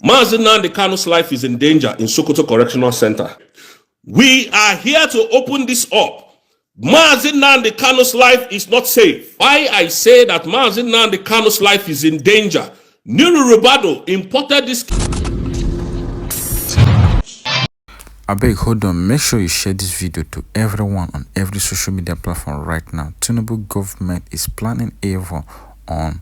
Nnamdi Kanu's life is in danger in Sokoto Correctional Center. We are here to open this up. Nnamdi Kanu's life is not safe. Why I say that Nnamdi Kanu's life is in danger? Nuru Ribadu imported this. Abeg, hold on. Make sure you share this video to everyone on every social media platform right now. Tinubu government is planning evil on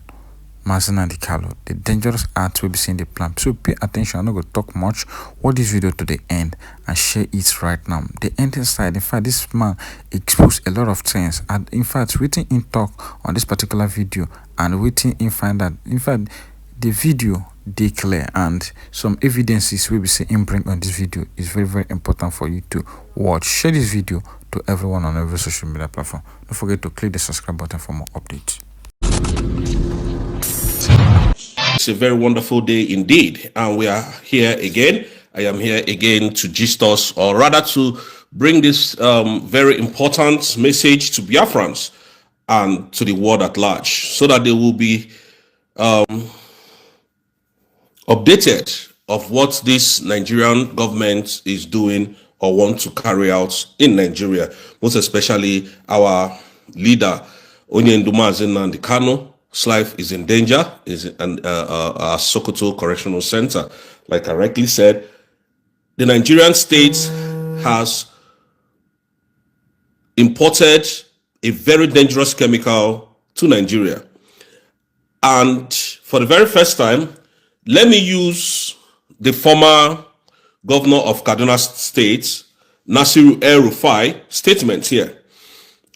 Nnamdi Kanu. The dangerous act will be seeing the plan. So pay attention. I'm not going to talk much. Watch this video to the end and share it right now. The ending side, in fact, this man exposed a lot of things. And in fact, waiting in talk on this particular video and waiting in find that, in fact, the video they clear and some evidences will be saying bring on this video is very, very important for you to watch. Share this video to everyone on every social media platform. Don't forget to click the subscribe button for more updates. It's a very wonderful day indeed, and we are here again. I am here again to gist us, or rather to bring this very important message to Biafrans and to the world at large, so that they will be updated of what this Nigerian government is doing or want to carry out in Nigeria, most especially our leader, Nnamdi Kanu. Life is in danger, is in Sokoto Correctional Center. Like I rightly said, the Nigerian state has imported a very dangerous chemical to Nigeria. And for the very first time, let me use the former governor of Kaduna State, Nasiru El-Rufai, statement here,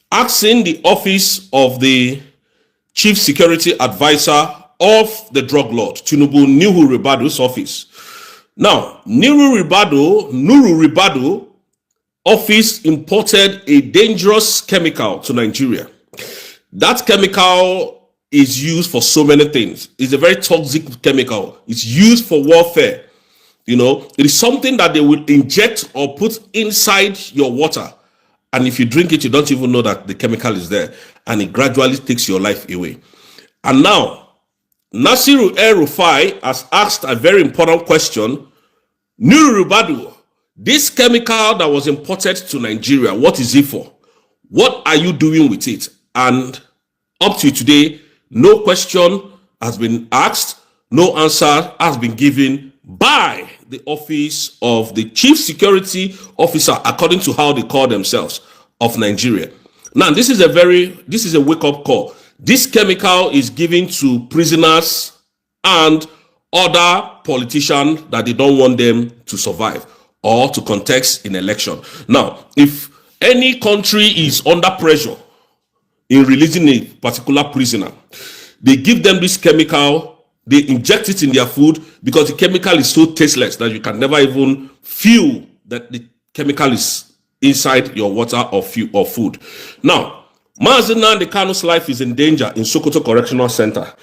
asking the office of the Chief Security Advisor of the drug lord, Tinubu, Nuru Ribadu's office. Now, Nuru Ribadu office imported a dangerous chemical to Nigeria. That chemical is used for so many things. It's a very toxic chemical. It's used for warfare. You know, it is something that they will inject or put inside your water. And if you drink it, you don't even know that the chemical is there. And it gradually takes your life away. And now, Nasiru El-Rufai has asked a very important question. Nuru Ribadu, this chemical that was imported to Nigeria, what is it for? What are you doing with it? And up to today, no question has been asked, no answer has been given by the office of the Chief Security Officer, according to how they call themselves, of Nigeria. Now, this is a wake-up call. This chemical is given to prisoners and other politicians that they don't want them to survive or to contest in election. Now, if any country is under pressure in releasing a particular prisoner, they give them this chemical. They inject it in their food because the chemical is so tasteless that you can never even feel that the chemical is inside your water or food. Now, Nnamdi Kanu's life is in danger in Sokoto Correctional Center.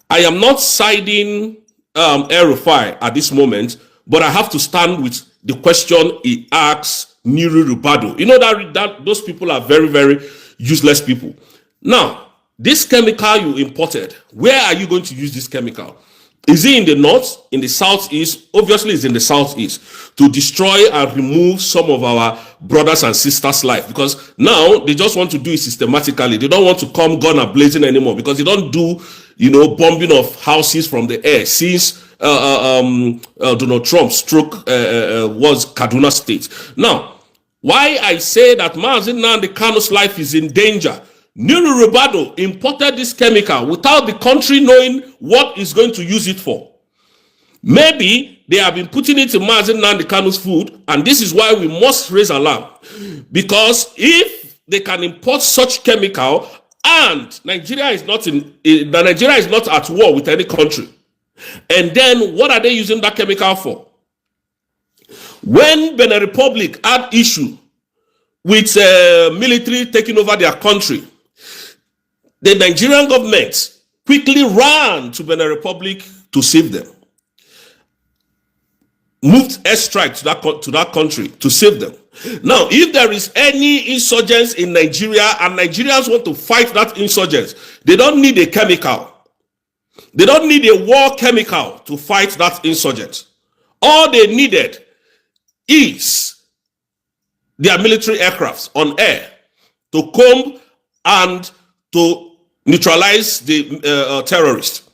I am not siding El-Rufai at this moment, but I have to stand with the question he asks Nuru Ribadu. You know that those people are very, very useless people. Now, this chemical you imported, where are you going to use this chemical? Is it in the north, in the southeast? Obviously, it's in the southeast to destroy and remove some of our brothers and sisters' life, because now they just want to do it systematically. They don't want to come gun a blazing anymore, because they don't do, bombing of houses from the air since Donald Trump was Kaduna State. Now, why I say that Nnamdi Kanu's life is in danger? Nuru Ribadu imported this chemical without the country knowing what is going to use it for. Maybe they have been putting it in Nnamdi Kanu's food, and this is why we must raise alarm. Because if they can import such chemical, and Nigeria is not at war with any country, and then what are they using that chemical for? When Benin Republic had issue with military taking over their country, the Nigerian government quickly ran to Benin Republic to save them. Moved airstrike to that country to save them. Now, if there is any insurgents in Nigeria and Nigerians want to fight that insurgents, they don't need a chemical. They don't need a war chemical to fight that insurgent. All they needed is their military aircrafts on air to come and to neutralize the terrorists.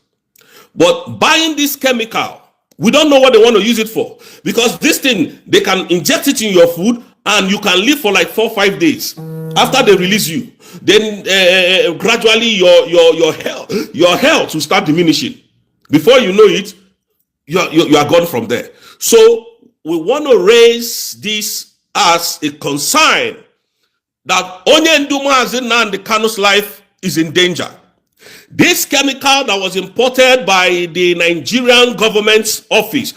But buying this chemical, we don't know what they want to use it for, because this thing, they can inject it in your food and you can live for like 4 or 5 days. After they release you, then gradually your health will start diminishing. Before you know it, you are gone from there. So we want to raise this as a concern that Onye Ndumazi Nnamdi Kanu's life is in danger. This chemical that was imported by the Nigerian government's office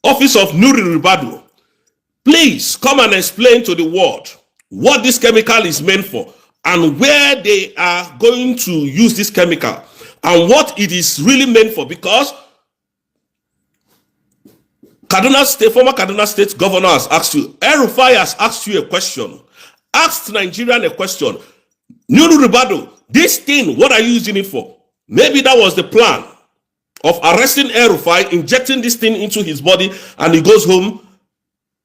of Nuri Ribadu, please come and explain to the world what this chemical is meant for and where they are going to use this chemical and what it is really meant for, because former Kaduna State Governor has asked you, El-Rufai has asked you a question, asked Nigerian a question. Nuru Ribadu, this thing, what are you using it for? Maybe that was the plan of arresting El-Rufai, injecting this thing into his body, and he goes home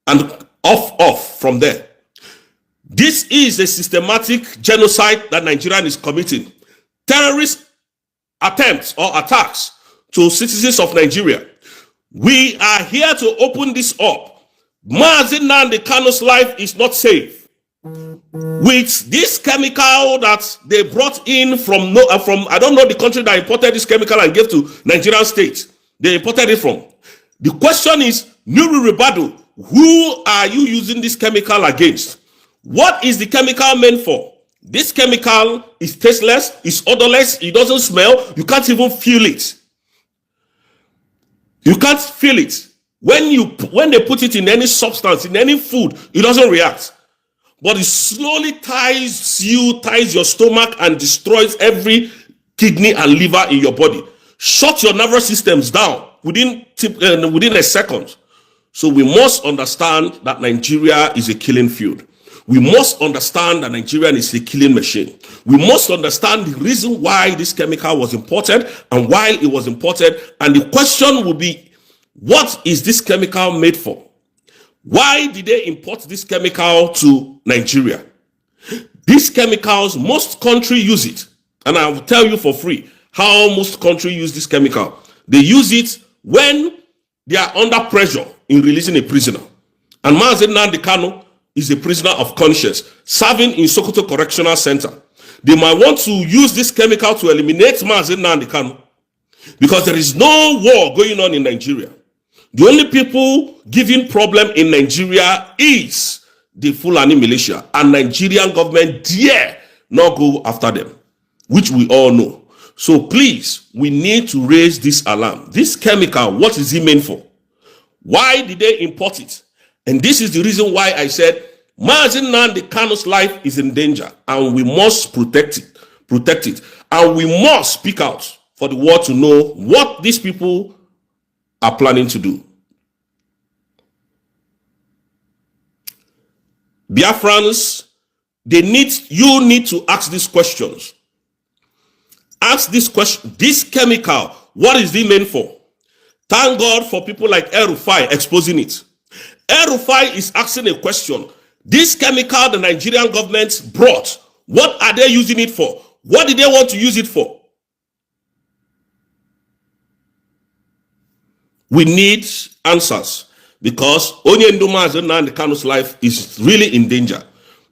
and off from there. This is a systematic genocide that Nigeria is committing. Terrorist attempts or attacks to citizens of Nigeria. We are here to open this up. Mazi Nnamdi Kanu's life is not safe. With this chemical that they brought in from I don't know the country that imported this chemical and gave to Nigerian state. They imported it from. The question is, Nuri Ribadu, who are you using this chemical against? What is the chemical meant for? This chemical is tasteless, it's odorless, it doesn't smell, you can't even feel it. You can't feel it. When they put it in any substance, in any food, it doesn't react. But it slowly ties your stomach and destroys every kidney and liver in your body. Shut your nervous systems down within a second. So we must understand that Nigeria is a killing field. We must understand that Nigeria is a killing machine. We must understand the reason why this chemical was imported and why it was imported. And the question will be, what is this chemical made for? Why did they import this chemical to Nigeria? These chemicals, most countries use it. And I will tell you for free how most countries use this chemical. They use it when they are under pressure in releasing a prisoner. And Mazi Nnamdi Kanu is a prisoner of conscience serving in Sokoto Correctional Center. They might want to use this chemical to eliminate Mazi Nnamdi Kanu because there is no war going on in Nigeria. The only people giving problem in Nigeria is the Fulani militia, and Nigerian government dare not go after them, which we all know. So please, we need to raise this alarm. This chemical, what is it meant for? Why did they import it? And this is the reason why I said Mazi Nnamdi Kanu's life is in danger, and we must protect it, and we must speak out for the world to know what these people are planning to do. Biafrans, you need to ask these questions. Ask this question. This chemical, what is it meant for? Thank God for people like El-Rufai exposing it. El-Rufai is asking a question. This chemical the Nigerian government brought, what are they using it for? What did they want to use it for? We need answers, because Onye Ndumazi Nnamdi Kanu's life is really in danger.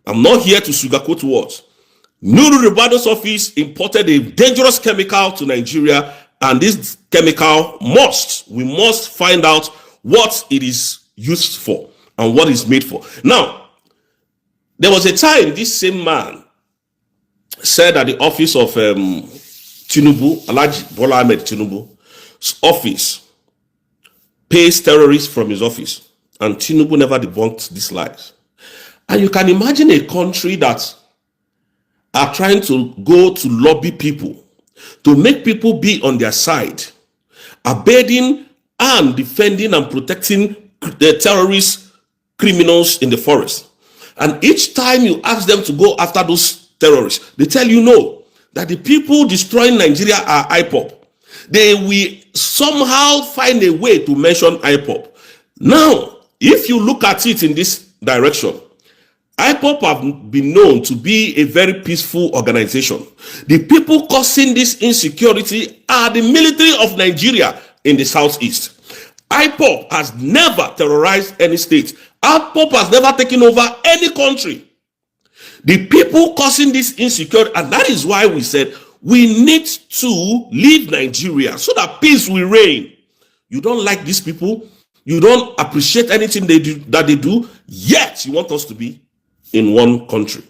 I'm not here to sugarcoat words. Nuru Ribado's office imported a dangerous chemical to Nigeria, and this chemical we must find out what it is used for and what it's made for. Now, there was a time this same man said that the office of Tinubu, Alhaji Bola Ahmed Tinubu's office, pays terrorists from his office, and Tinubu never debunked these lies. And you can imagine a country that are trying to go to lobby people, to make people be on their side, abetting and defending and protecting the terrorist criminals in the forest. And each time you ask them to go after those terrorists, they tell you no, that the people destroying Nigeria are IPOB. They will somehow find a way to mention IPOB. Now, if you look at it in this direction, IPOB have been known to be a very peaceful organization. The people causing this insecurity are the military of Nigeria in the southeast. IPOB has never terrorized any state. IPOB has never taken over any country. The people causing this insecurity, and that is why we said we need to leave Nigeria so that peace will reign. You don't like these people, you don't appreciate anything they do, yet you want us to be in one country.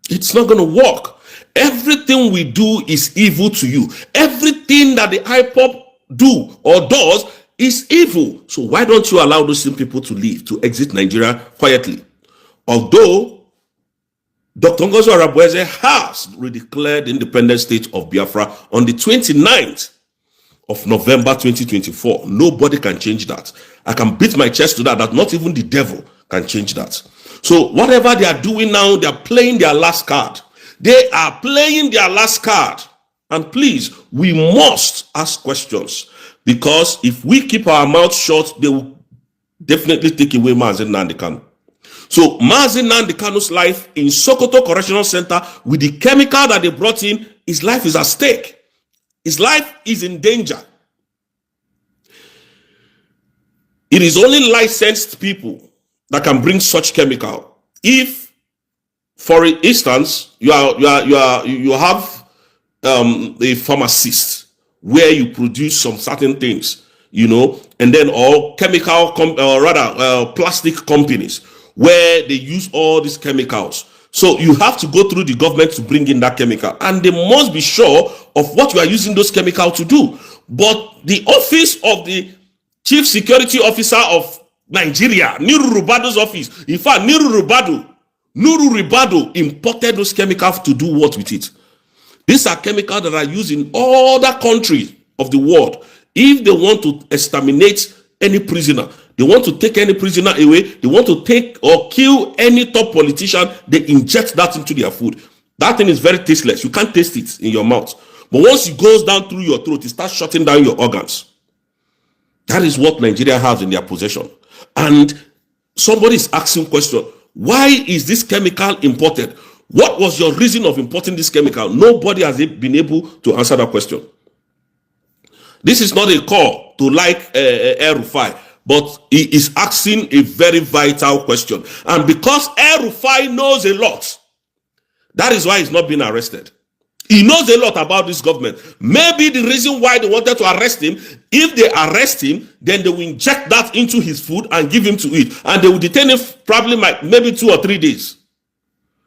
It's not going to work. Everything we do is evil to you. Everything that the IPOB do or does is evil. So why don't you allow those same people to leave, to exit Nigeria quietly? Although Dr. Ngozi Arabweze has redeclared the independent state of Biafra on the 29th of November 2024. Nobody can change that. I can beat my chest to that not even the devil can change that. So whatever they are doing now, they are playing their last card. They are playing their last card. And please, we must ask questions, because if we keep our mouth shut, they will definitely take away Mazi Nnamdi Kanu. So Mazi Nnamdi Kanu's life in Sokoto Correctional Center, with the chemical that they brought in, his life is at stake. His life is in danger. It is only licensed people that can bring such chemical. If, for instance, you have a pharmacist where you produce some certain things, and then all chemical plastic companies where they use all these chemicals. So you have to go through the government to bring in that chemical, and they must be sure of what you are using those chemicals to do. But the office of the Chief Security Officer of Nigeria, Nuru Ribado's office, in fact, Nuru Ribado imported those chemicals to do what with it? These are chemicals that are used in other countries of the world. If they want to exterminate any prisoner, they want to take any prisoner away, they want to take or kill any top politician, they inject that into their food. That thing is very tasteless. You can't taste it in your mouth. But once it goes down through your throat, it starts shutting down your organs. That is what Nigeria has in their possession. And somebody is asking question, why is this chemical imported? What was your reason of importing this chemical? Nobody has been able to answer that question. This is not a call to like El-Rufai, but he is asking a very vital question. And because El-Rufai knows a lot, that is why he's not being arrested. He knows a lot about this government. Maybe the reason why they wanted to arrest him, if they arrest him, then they will inject that into his food and give him to eat. And they will detain him probably maybe 2 or 3 days,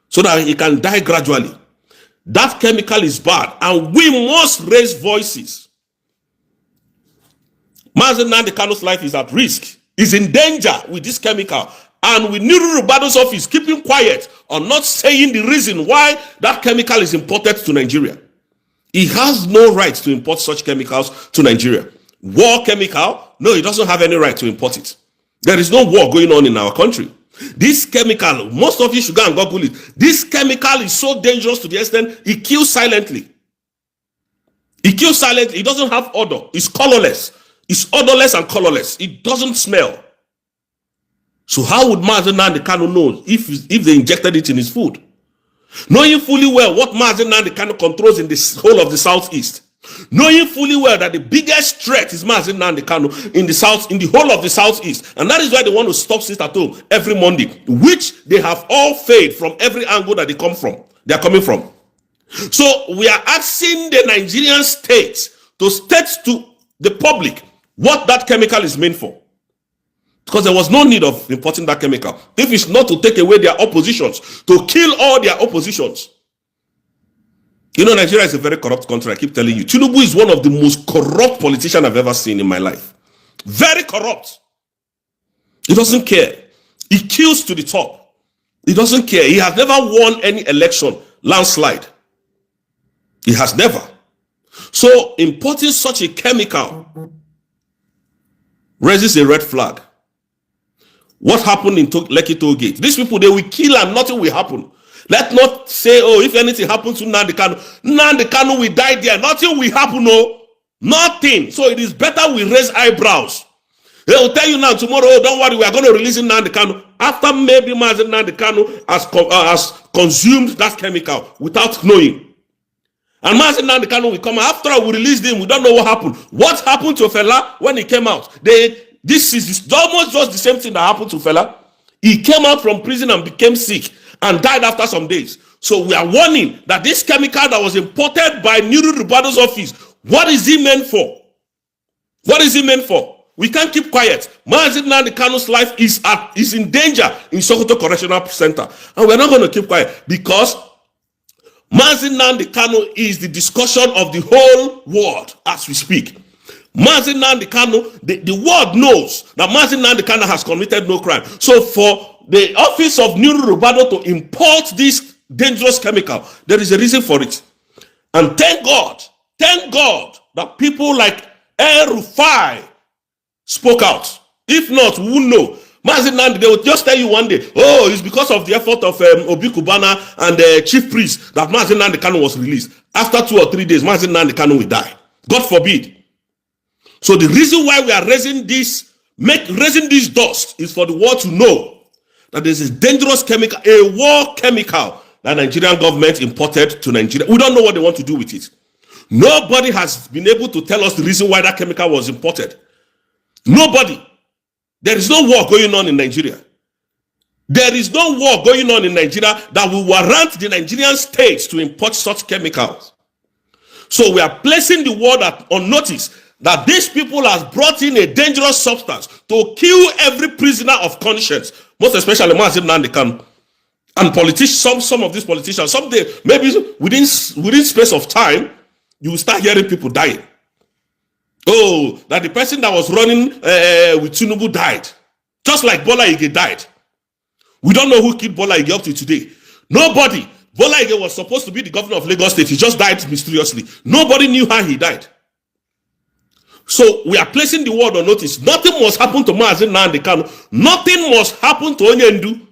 so that he can die gradually. That chemical is bad, and we must raise voices. Mazi Nnamdi Kanu's life is at risk. He's in danger with this chemical. And with Nuru Ribado's office keeping quiet on not saying the reason why that chemical is imported to Nigeria. He has no right to import such chemicals to Nigeria. War chemical? No, he doesn't have any right to import it. There is no war going on in our country. This chemical, most of you should go and Google it. This chemical is so dangerous to the extent it kills silently. It kills silently. It doesn't have odor. It's colorless. It's odorless and colorless. It doesn't smell. So how would Mazi Nnamdi Kanu know if they injected it in his food? Knowing fully well what Mazi Nnamdi Kanu controls in the whole of the southeast. Knowing fully well that the biggest threat is Mazi Nnamdi Kanu in the whole of the southeast. And that is why they want to stop sit at home every Monday, which they have all failed from every angle that they are coming from. So we are asking the Nigerian state to state to the public what that chemical is meant for. Because there was no need of importing that chemical. If it's not to take away their oppositions, to kill all their oppositions. Nigeria is a very corrupt country, I keep telling you. Tinubu is one of the most corrupt politicians I've ever seen in my life. Very corrupt. He doesn't care. He kills to the top. He doesn't care. He has never won any election, landslide. He has never. So importing such a chemical raises a red flag. What happened in Lekki Toll Gate? These people, they will kill and nothing will happen. Let's not say, oh, if anything happens to Nnamdi Kanu will die there. Nothing will happen, no. Nothing. So it is better we raise eyebrows. They will tell you now tomorrow, oh, don't worry, we are going to release Nnamdi Kanu. After maybe Nnamdi Kanu has consumed that chemical without knowing. And Nnamdi Kanu will come after we released him. We don't know what happened. What happened to Fela when he came out? This is almost just the same thing that happened to Fela. He came out from prison and became sick and died after some days. So we are warning that this chemical that was imported by Nuru Rubado's office, what is it meant for? What is it meant for? We can't keep quiet. Nnamdi Kanu's life is in danger in Sokoto Correctional Center. And we're not going to keep quiet because Nnamdi Kanu is the discussion of the whole world as we speak. Nnamdi Kanu, the world knows that Nnamdi Kanu has committed no crime. So for the office of Nuru Rubado to import this dangerous chemical, there is a reason for it. And thank God that people like El Rufai spoke out. If not, we wouldn't know. Nnamdi, they will just tell you one day, oh, it's because of the effort of Obi Kubana and the chief priest that Nnamdi Kanu was released. After 2 or 3 days, Nnamdi Kanu will die. God forbid. So the reason why we are raising this dust is for the world to know that there's a dangerous chemical, a war chemical that Nigerian government imported to Nigeria. We don't know what they want to do with it. Nobody has been able to tell us the reason why that chemical was imported. Nobody. There is no war going on in Nigeria. There is no war going on in Nigeria that will warrant the Nigerian states to import such chemicals. So we are placing the world on notice that these people have brought in a dangerous substance to kill every prisoner of conscience, most especially Nnamdi Kanu. And politicians, some of these politicians, someday, maybe within space of time, you will start hearing people dying. Oh, that the person that was running with Tinubu died. Just like Bola Ige died. We don't know who killed Bola Ige up to today. Nobody. Bola Ige was supposed to be the governor of Lagos State. He just died mysteriously. Nobody knew how he died. So we are placing the world on notice. Nothing must happen to Nnamdi Kanu. Nothing must happen to Onyendu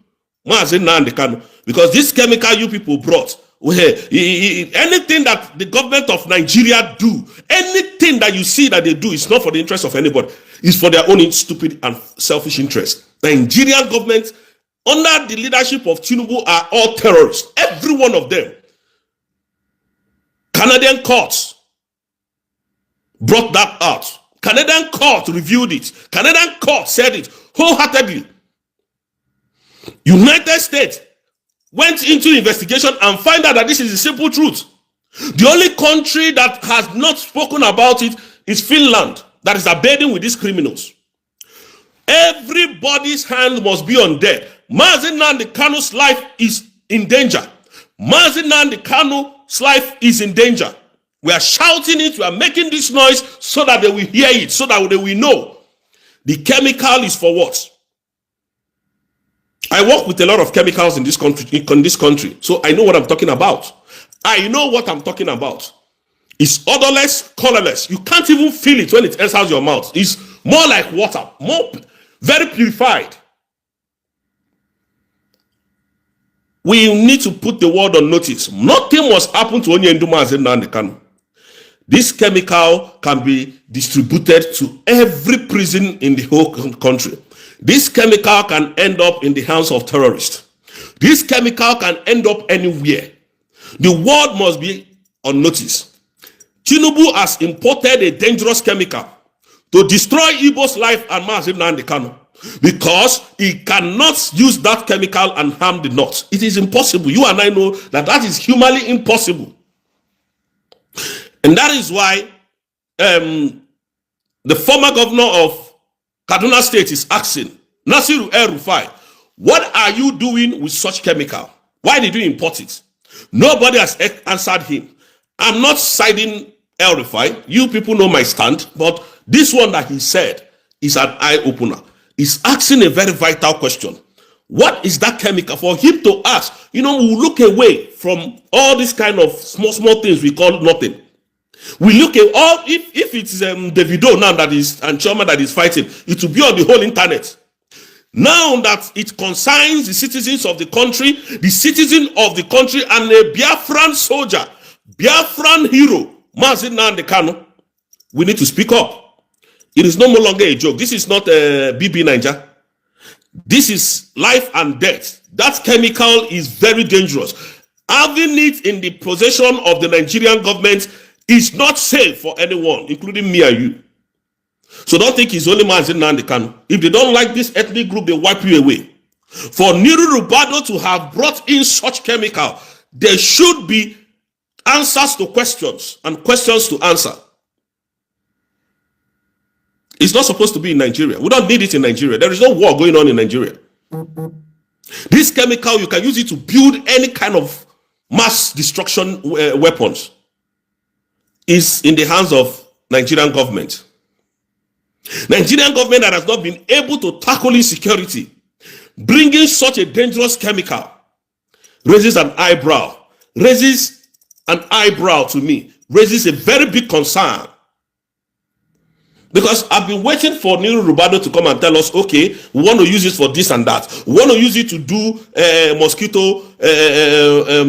Nnamdi Kanu. Because this chemical you people brought, anything that the government of Nigeria do, anything that you see that they do is not for the interest of anybody. It's for their own stupid and selfish interest. The Nigerian government, under the leadership of Tinubu, are all terrorists. Every one of them. Canadian courts brought that out. Canadian court reviewed it. Canadian court said it wholeheartedly. United States went into investigation and find out that this is the simple truth. The only country that has not spoken about it is Finland, that is abiding with these criminals. Everybody's hand must be on deck. Nnamdi Kanu's life is in danger. Nnamdi Kanu's life is in danger. We are shouting it, we are making this noise so that they will hear it, so that they will know. The chemical is for what? I work with a lot of chemicals in this country, so I know what I'm talking about. I know what I'm talking about. It's odorless, colorless. You can't even feel it when it enters your mouth. It's more like water, very purified. We need to put the world on notice. Nothing must happen to Onyendu Nnamdi Kanu. This chemical can be distributed to every prison in the whole country. This chemical can end up in the hands of terrorists. This chemical can end up anywhere. The world must be on notice. Tinubu has imported a dangerous chemical to destroy Igbo's life and Nnamdi Kanu because he cannot use that chemical and harm the North. It is impossible. You and I know that that is humanly impossible. And that is why the former governor of Kaduna State is asking Nasiru El Rufai, what are you doing with such chemical? Why did you import it? Nobody has answered him. I'm not siding El Rufai. You people know my stand, but this one that he said is an eye-opener. He's asking a very vital question. What is that chemical? For him to ask, we look away from all these kind of small things we call nothing. We look at all, if it's Davido now that is, and Choma that is fighting, it will be on the whole internet. Now that it concerns the citizens of the country, and a Biafran soldier, Biafran hero, Nnamdi Kanu, we need to speak up. It is no longer a joke. This is not a BB Niger. This is life and death. That chemical is very dangerous. Having it in the possession of the Nigerian government is not safe for anyone, including me and you. So don't think it's only Nnamdi Kanu. If they don't like this ethnic group, they wipe you away. For Nuru to have brought in such chemical, there should be answers to questions and questions to answer. It's not supposed to be in Nigeria. We don't need it in Nigeria. There is no war going on in Nigeria. This chemical, you can use it to build any kind of mass destruction weapons. Is in the hands of Nigerian government. Nigerian government that has not been able to tackle insecurity, bringing such a dangerous chemical, raises an eyebrow. Raises an eyebrow to me. Raises a very big concern. Because I've been waiting for Nuru Rubado to come and tell us, okay, we want to use it for this and that. We want to use it to do mosquito,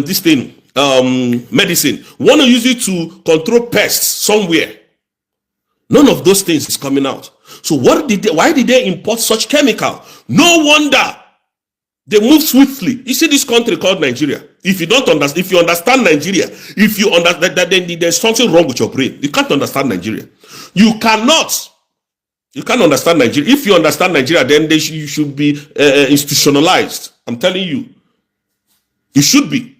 this thing, medicine. We want to use it to control pests somewhere. None of those things is coming out. So why did they import such chemical? No wonder they move swiftly. You see this country called Nigeria. If you don't understand, if you understand Nigeria, if you understand that, then there's something wrong with your brain. You can't understand Nigeria. You can't understand Nigeria. If you understand Nigeria, then you should be institutionalized. I'm telling you. You should be.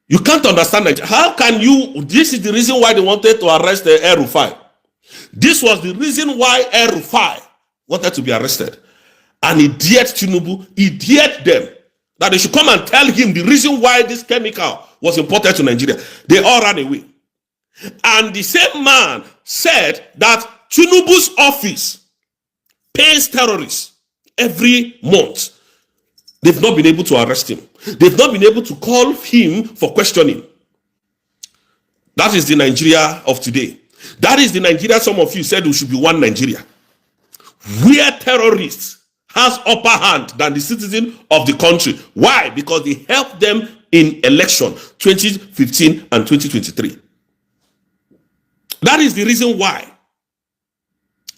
You can't understand Nigeria. How can you? This is the reason why they wanted to arrest the El-Rufai. This was the reason why El-Rufai wanted to be arrested. And he dared Tinubu, he dared them that they should come and tell him the reason why this chemical was imported to Nigeria. They all ran away. And the same man said that Tinubu's office pays terrorists every month. They've not been able to arrest him. They've not been able to call him for questioning. That is the Nigeria of today. That is the Nigeria some of you said we should be one Nigeria. Where terrorists has upper hand than the citizen of the country. Why? Because they helped them in election 2015 and 2023. That is the reason why.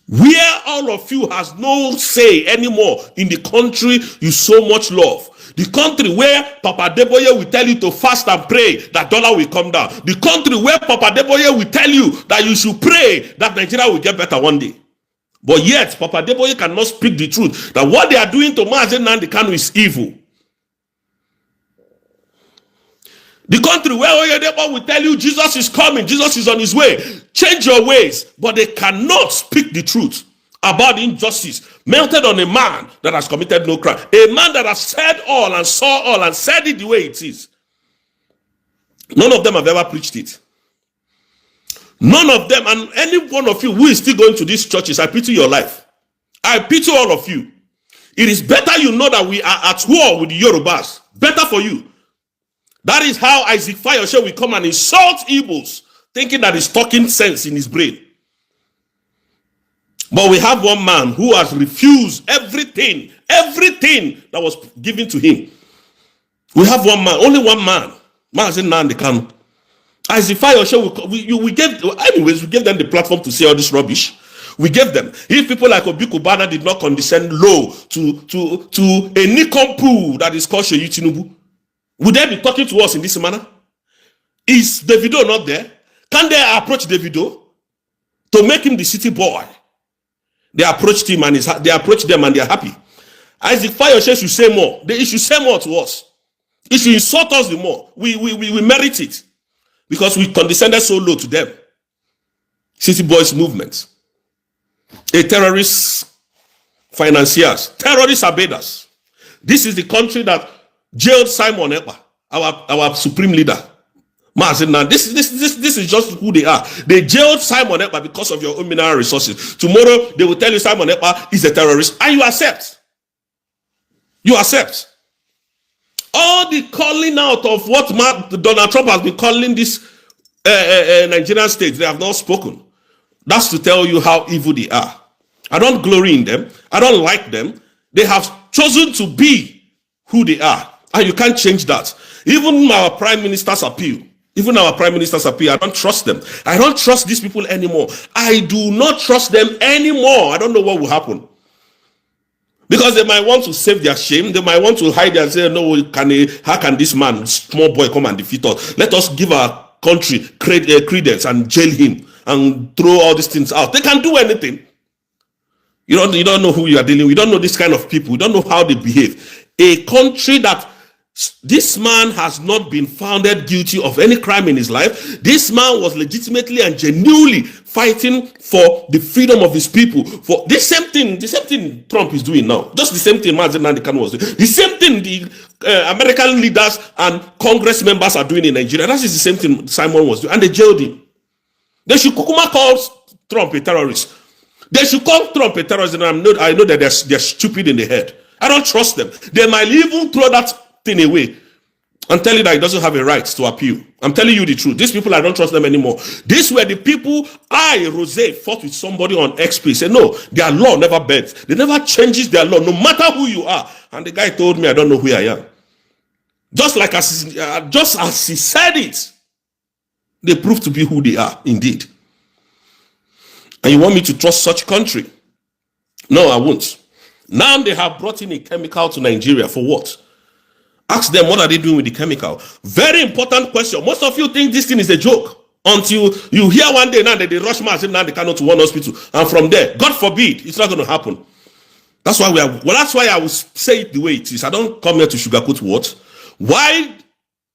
Where all of you has no say anymore in the country you so much love. The country where Papa Deboye will tell you to fast and pray that dollar will come down. The country where Papa Deboye will tell you that you should pray that Nigeria will get better one day. But yet, Papa Deboye cannot speak the truth that what they are doing to Nnamdi Kanu is evil. The country where Oyedebo will tell you Jesus is coming, Jesus is on his way. Change your ways. But they cannot speak the truth about the injustice melted on a man that has committed no crime. A man that has said all and saw all and said it the way it is. None of them have ever preached it. None of them, and any one of you who is still going to these churches, I pity your life. I pity all of you. It is better you know that we are at war with the Yorubas. Better for you. That is how Isaac Fayoshe will come and insult Igbos, thinking that he's talking sense in his brain. But we have one man who has refused everything that was given to him. We have one man, only one man. Nnamdi Kanu. Isaac Fayoshe, we gave them the platform to say all this rubbish. We gave them. If people like Obi Kubana did not condescend low to a nincompoop that is called Sheyi Tinubu, would they be talking to us in this manner? Is Davido not there? Can they approach Davido to make him the city boy? They approached him and they approached them and they are happy. Isaac Fayoshe should say more. They should say more to us. It should insult us the more. We merit it because we condescended so low to them. City boys movement. A terrorist financiers, terrorist abedas. This is the country that jailed Simon Ekpa, our supreme leader. This is just who they are. They jailed Simon Ekpa because of your own mineral resources. Tomorrow they will tell you Simon Ekpa is a terrorist, and you accept. You accept. All the calling out of what Donald Trump has been calling this Nigerian state, they have not spoken. That's to tell you how evil they are. I don't glory in them. I don't like them. They have chosen to be who they are. And you can't change that. Even our prime minister's appeal Even our prime ministers appear. I don't trust them. I don't trust these people anymore. I do not trust them anymore. I don't know what will happen. Because they might want to save their shame. They might want to hide and say, no, how can this man, small boy, come and defeat us? Let us give our country credence and jail him and throw all these things out. They can do anything. You don't know who you are dealing with. You don't know this kind of people. You don't know how they behave. A country that this man has not been founded guilty of any crime in his life. This man was legitimately and genuinely fighting for the freedom of his people. For the same thing Trump is doing now. Just the same thing Nnamdi Kanu was doing. The same thing the American leaders and Congress members are doing in Nigeria. That is the same thing Simon was doing. And they jailed him. They should kukuma call Trump a terrorist. They should call Trump a terrorist. And I know that they're stupid in the head. I don't trust them. They might even throw that thing away and tell you that he doesn't have a right to appeal. I'm telling you the truth. These people, I don't trust them anymore. These were the people Rose fought with somebody on XP. Say no, their law never bends. They never changes their law, no matter who you are. And the guy told me, I don't know who I am. Just as he said it, they proved to be who they are indeed. And you want me to trust such country? No, I won't. Now they have brought in a chemical to Nigeria for what? Ask them, what are they doing with the chemical? Very important question. Most of you think this thing is a joke until you hear one day now that they rush Nnamdi Kanu to one hospital, and from there, God forbid, it's not going to happen. That's why that's why I will say it the way it is. I don't come here to sugarcoat what. Why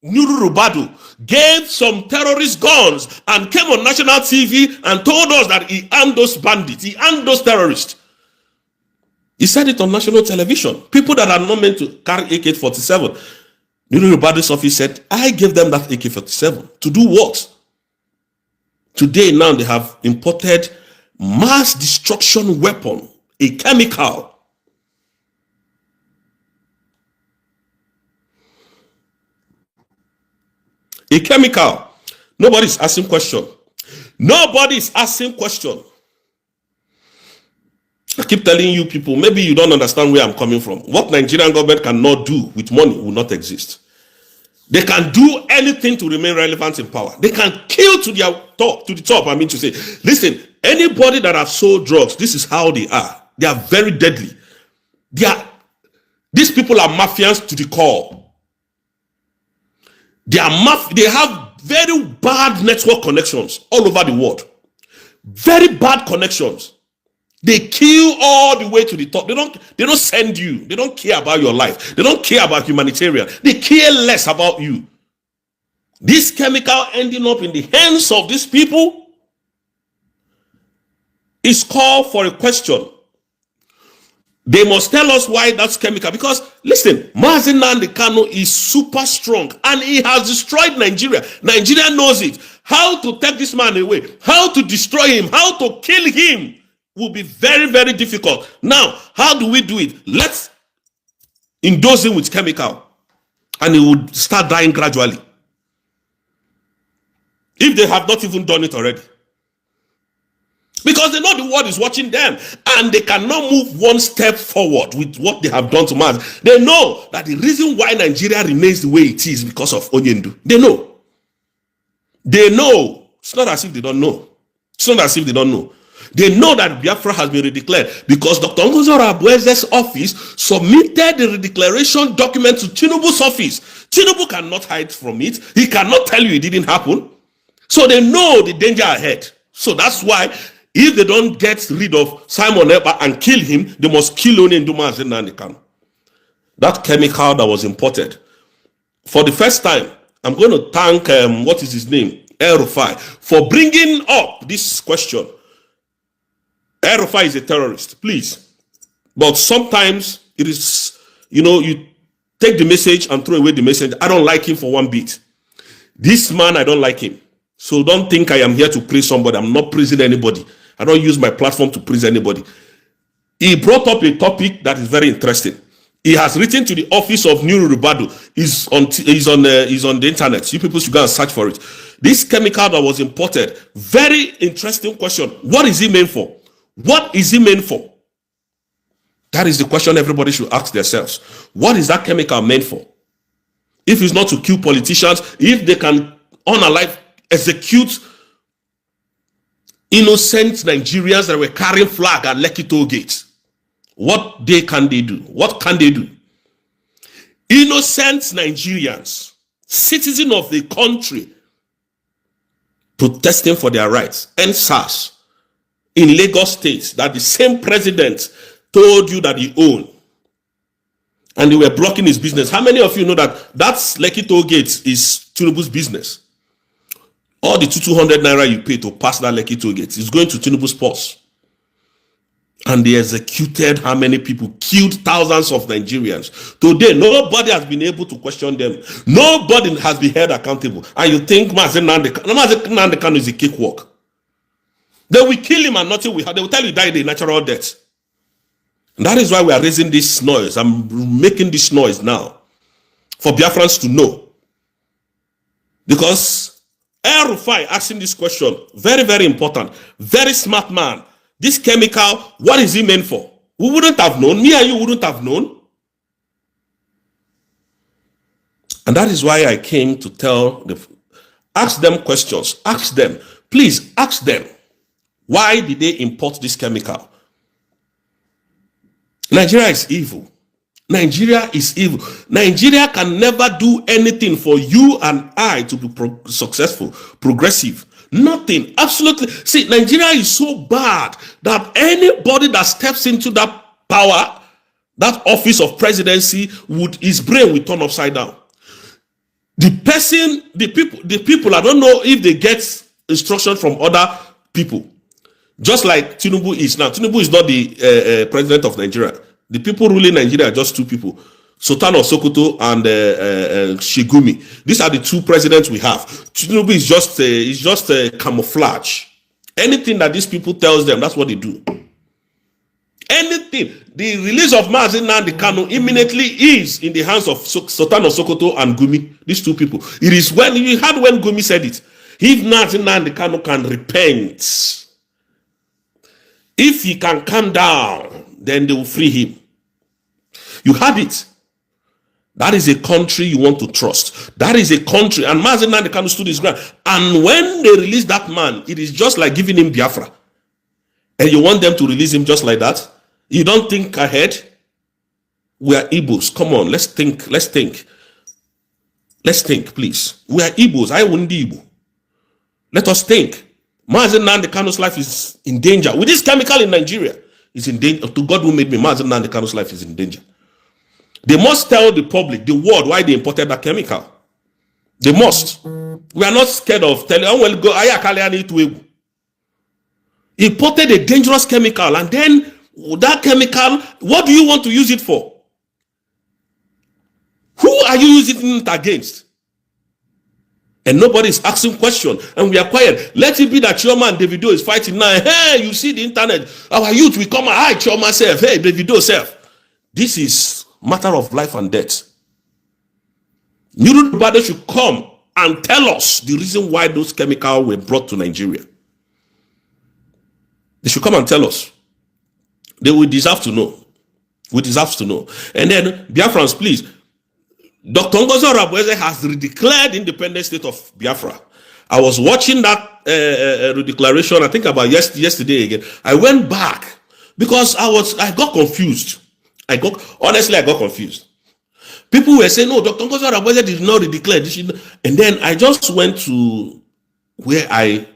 Nnamdi gave some terrorist guns and came on national TV and told us that he armed those bandits, he armed those terrorists. He said it on national television. People that are not meant to carry AK-47. Nnamdi's office said, I gave them that AK-47. To do what? Today now they have imported mass destruction weapon, a chemical. A chemical. Nobody's asking question. Nobody's asking question. I keep telling you people, maybe you don't understand where I'm coming from. What Nigerian government cannot do with money will not exist. They can do anything to remain relevant in power. They can kill to the top. I mean to say, listen, anybody that have sold drugs, this is how they are. They are very deadly. These people are mafians to the core. They have very bad network connections all over the world. Very bad connections. They kill all the way to the top. They don't send you. They don't care about your life. They don't care about humanitarian. They care less about you. This chemical ending up in the hands of these people is called for a question. They must tell us why that's chemical. Because listen, Nnamdi Kanu is super strong and he has destroyed Nigeria. Nigeria knows it. How to take this man away, how to destroy him, how to kill him will be very, very difficult. Now, how do we do it? Let's indose him with chemical and he will start dying gradually. If they have not even done it already. Because they know the world is watching them and they cannot move one step forward with what they have done to man. They know that the reason why Nigeria remains the way it is because of Onyendu. They know. They know. It's not as if they don't know. It's not as if they don't know. They know that Biafra has been redeclared because Dr. Ngozora Abueze's office submitted the redeclaration document to Tinubu's office. Tinubu cannot hide from it. He cannot tell you it didn't happen. So they know the danger ahead. So that's why if they don't get rid of Simon Ekpa and kill him, they must kill Nnamdi and Nnamdi Kanu. That chemical that was imported. For the first time, I'm going to thank, what is his name? El-Rufai, for bringing up this question. El-Rufai is a terrorist, please. But sometimes it is, you take the message and throw away the message. I don't like him for one bit. This man, I don't like him. So don't think I am here to praise somebody. I'm not praising anybody. I don't use my platform to praise anybody. He brought up a topic that is very interesting. He has written to the office of Nnamdi. He's on the internet. You people should go and search for it. This chemical that was imported, very interesting question. What is it meant for? What is it meant for? That is the question everybody should ask themselves. What is that chemical meant for? If it's not to kill politicians, if they can unalive, execute innocent Nigerians that were carrying flag at Lekki toll gate. What can they do? What can they do? Innocent Nigerians, citizens of the country, protesting for their rights, and SARS in Lagos State that the same president told you that he owned, and they were blocking his business. How many of you know that that's Lekki toll gate is Tinubu's business? All the 200 naira you pay to pass that Lekki toll gate is going to Tinubu's purse. And they executed how many people? Killed thousands of Nigerians. Today, nobody has been able to question them. Nobody has been held accountable. And you think Nnamdi Kanu is a cakewalk? They will kill him and nothing will happen. They will tell you die a natural death. And that is why we are raising this noise. I'm making this noise now for Biafrans to know. Because El Rufai asking this question, very, very important, very smart man. This chemical, what is it meant for? We wouldn't have known. Me and you wouldn't have known. And that is why I came to ask them questions. Ask them. Please ask them. Why did they import this chemical? Nigeria is evil. Nigeria is evil. Nigeria can never do anything for you and I to be successful, progressive. Nothing. Absolutely. See, Nigeria is so bad that anybody that steps into that power, that office of presidency, his brain will turn upside down. The people, I don't know if they get instruction from other people. Just like Tinubu is now. Tinubu is not the president of Nigeria. The people ruling Nigeria are just two people. Sultan of Sokoto and Shigumi. These are the two presidents we have. Tinubu is just a camouflage. Anything that these people tells them, that's what they do. Anything. The release of Nnamdi Kanu immediately is in the hands of Sultan of Sokoto and Gumi. These two people. It is when you heard when Gumi said it. If Nnamdi Kanu can repent, if he can calm down, then they will free him. You had it. That is a country you want to trust. That is a country. And Nnamdi Kanu stood his ground. And when they release that man, it is just like giving him Biafra. And you want them to release him just like that? You don't think ahead? We are Igbos. Come on, let's think. Let's think. Let's think, please. We are Igbos. I wouldn't be Igbo. Let us think. Nnamdi Kanu's life is in danger. With this chemical in Nigeria, is in danger. To God who made me, Nnamdi Kanu's life is in danger. They must tell the public, the world, why they imported that chemical. They must. We are not scared of telling. He imported a dangerous chemical, and then that chemical, what do you want to use it for? Who are you using it against? And nobody is asking questions, and we are quiet. Let it be that Chioma and Davido is fighting now. Hey, you see the internet. Our youth will come. Hi, Chioma self. Hey, Davido self. This is matter of life and death. Nobody should come and tell us the reason why those chemicals were brought to Nigeria. They should come and tell us. They will deserve to know. We deserve to know. And then, Biafrans, please. Dr. Ngozi Oravweze has redeclared independent state of Biafra. I was watching that redeclaration, I think about yesterday again. I went back because I got confused. Honestly, I got confused. People were saying, no, Dr. Ngozi Oravweze did not redeclare this. And then I just went to where I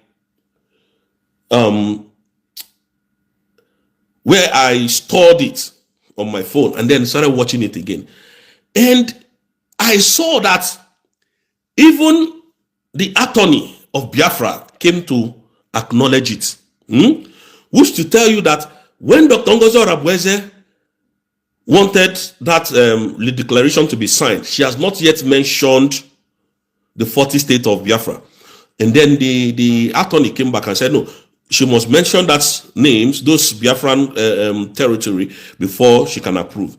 stored it on my phone and then started watching it again. And I saw that even the attorney of Biafra came to acknowledge it. Which to tell you that when Dr. Ngozi Oravweze wanted that declaration to be signed, she has not yet mentioned the 40 state of Biafra. And then the attorney came back and said, no, she must mention that names, those Biafran territory, before she can approve.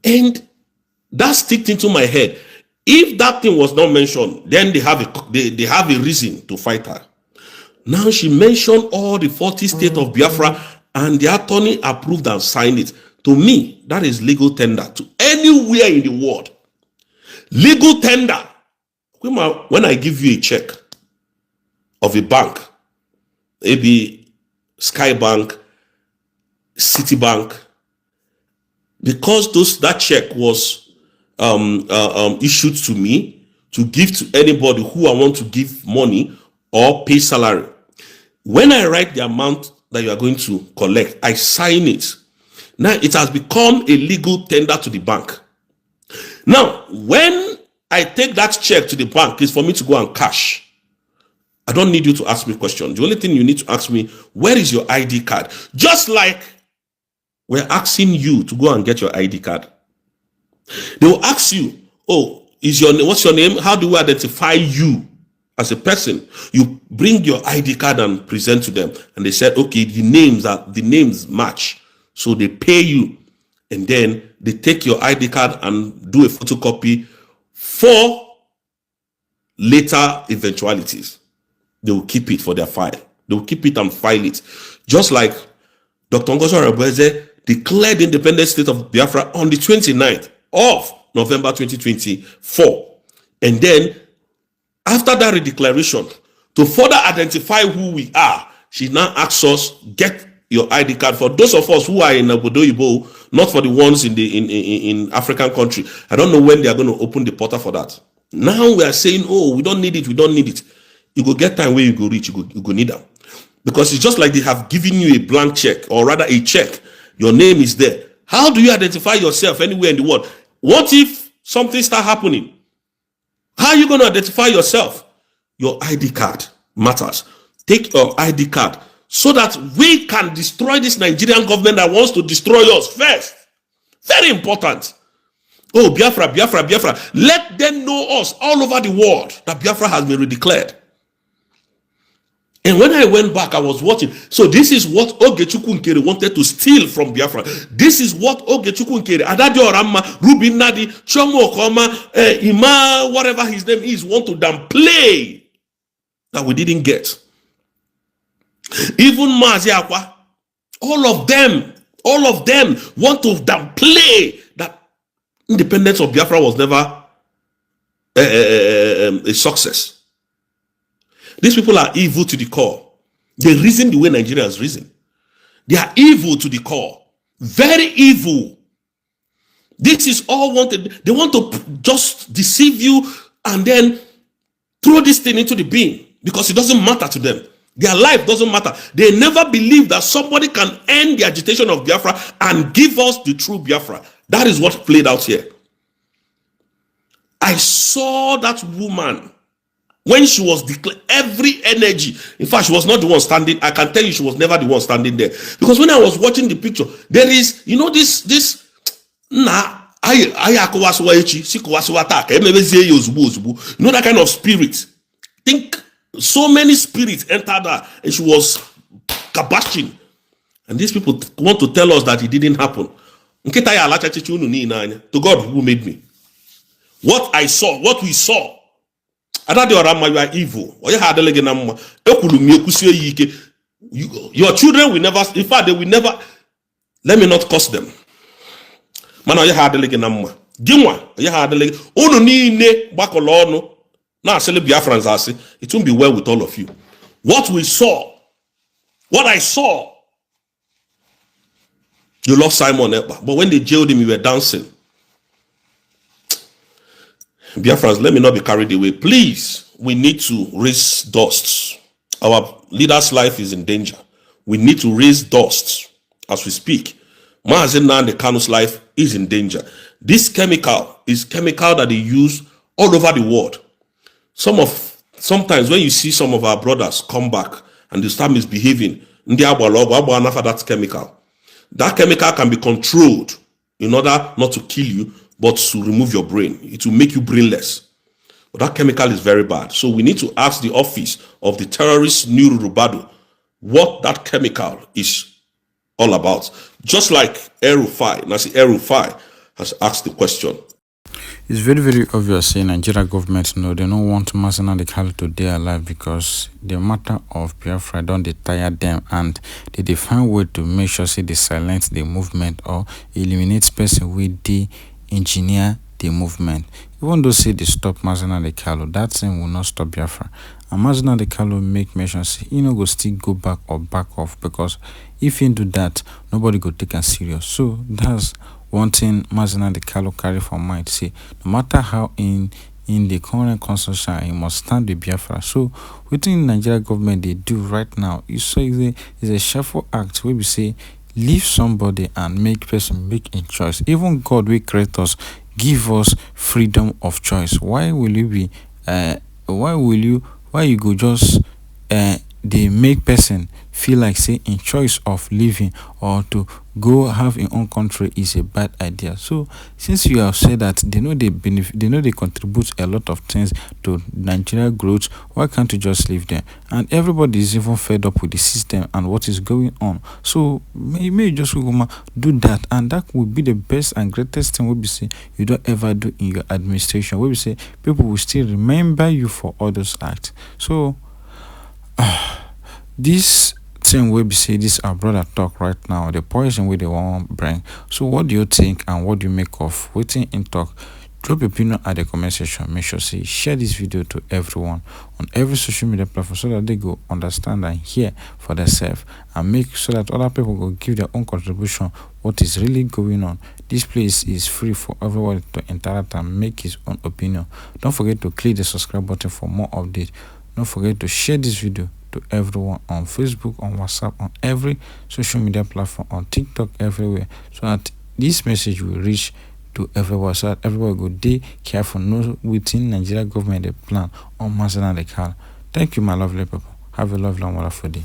And that sticked into my head. If that thing was not mentioned, then they have a reason to fight her. Now she mentioned all the 40 states of Biafra, and the attorney approved and signed it. To me, that is legal tender to anywhere in the world. Legal tender. when I give you a check of a bank, maybe Skybank, Citibank, because that check was issued to me to give to anybody who I want to give money or pay salary. When I write the amount that you are going to collect, I sign it. Now it has become a legal tender to the bank. Now, when I take that check to the bank, it's for me to go and cash. I don't need you to ask me questions. The only thing you need to ask me, where is your ID card? Just like we're asking you to go and get your ID card. They will ask you, oh, what's your name? How do we identify you as a person? You bring your ID card and present to them. And they said, okay, the names match. So they pay you. And then they take your ID card and do a photocopy for later eventualities. They will keep it for their file. They will keep it and file it. Just like Dr. Ngozo Arabweze declared the independent state of Biafra on the 29th of November 2024. And then, after that redeclaration, to further identify who we are, she now asks us, get your ID card. For those of us who are in Obodo Igbo, not for the ones in African country. I don't know when they are going to open the portal for that. Now we are saying, oh, we don't need it, we don't need it. You go get time where you go reach, you go need them. Because it's just like they have given you a blank check, or rather a check. Your name is there. How do you identify yourself anywhere in the world? What if something start happening? How are you going to identify yourself? Your ID card matters. Take your ID card so that we can destroy this Nigerian government that wants to destroy us first. Very important. Oh, Biafra, Biafra, Biafra. Let them know us all over the world that Biafra has been redeclared. And when I went back, I was watching. So this is what Ogechukwu Nkere wanted to steal from Biafra. This is what Ogechukwu Nkere, Adadio Ramma, Ruby Nnadi, Chomo Okoma, Ima, whatever his name is, want to downplay that we didn't get. Even Mazi Akwa, all of them want to downplay that independence of Biafra was never a success. These people are evil to the core. They reason the way Nigerians reason. They are evil to the core. Very evil. This is all wanted. They want to just deceive you and then throw this thing into the bin because it doesn't matter to them. Their life doesn't matter. They never believe that somebody can end the agitation of Biafra and give us the true Biafra. That is what played out here. I saw that woman when she was declared, every energy. In fact, she was not the one standing. I can tell you she was never the one standing there. Because when I was watching the picture, there is, you know, this, you know, that kind of spirit. Think so many spirits entered her and she was kabashing. And these people want to tell us that it didn't happen. To God who made me. What I saw, what we saw, you are evil. Your children will never, in fact, they will never. Let me not curse them. Man, you had the it won't be well with all of you. What we saw, what I saw, you lost Simon Ekpa, but when they jailed him, you were dancing. Biafrans, let me not be carried away. Please, we need to raise dust. Our leader's life is in danger. We need to raise dust as we speak. Mazi Nnamdi Kanu's life is in danger. This chemical is chemical that they use all over the world. Sometimes when you see some of our brothers come back and they start misbehaving, that chemical can be controlled in order not to kill you, but to remove your brain. It will make you brainless. But that chemical is very bad. So we need to ask the office of the terrorist Nuru Rubadu what that chemical is all about. Just like El-Rufai, Nasi El-Rufai has asked the question. It's very, very obvious saying Nigeria government know they don't want Mazi Nnamdi Kanu to stay alive because the matter of Biafra don't they tire them and they find way to make sure say they silence the movement or eliminate person with the engineer the movement. Even though say they stop Nnamdi Kanu, that thing will not stop Biafra. And Nnamdi Kanu make mention say he no go still go back or back off, because if he do that, nobody go take him serious. So that's one thing Nnamdi Kanu carry for mind. Say no matter how in the current constitution, he must stand with Biafra. So within Nigeria government they do right now, you say it's a shuffle act where we say leave somebody and make person make a choice. Even God will create us, give us freedom of choice. Why will you be why you go just they make person feel like say in choice of living or to go have in own country is a bad idea. So since you have said that they know they contribute a lot of things to Nigeria growth, why can't you just leave them? And everybody is even fed up with the system and what is going on. So may you just do that, and that would be the best and greatest thing we say you don't ever do in your administration, where we say people will still remember you for all those acts. So this thing we be say this our brother talk right now, the poison where they want bring. So what do you think and what do you make of waiting in talk? Drop your opinion at the comment section. Make sure say share this video to everyone on every social media platform so that they go understand and hear for themselves, and make so that other people go give their own contribution what is really going on. This place is free for everyone to interact and make his own opinion. Don't forget to click the subscribe button for more updates. Don't forget to share this video to everyone on Facebook, on WhatsApp, on every social media platform, on TikTok, everywhere, so that this message will reach to everyone, so that everyone go dey careful, know within Nigeria government the plan on Nnamdi Kanu. Thank you, my lovely people. Have a lovely and wonderful day.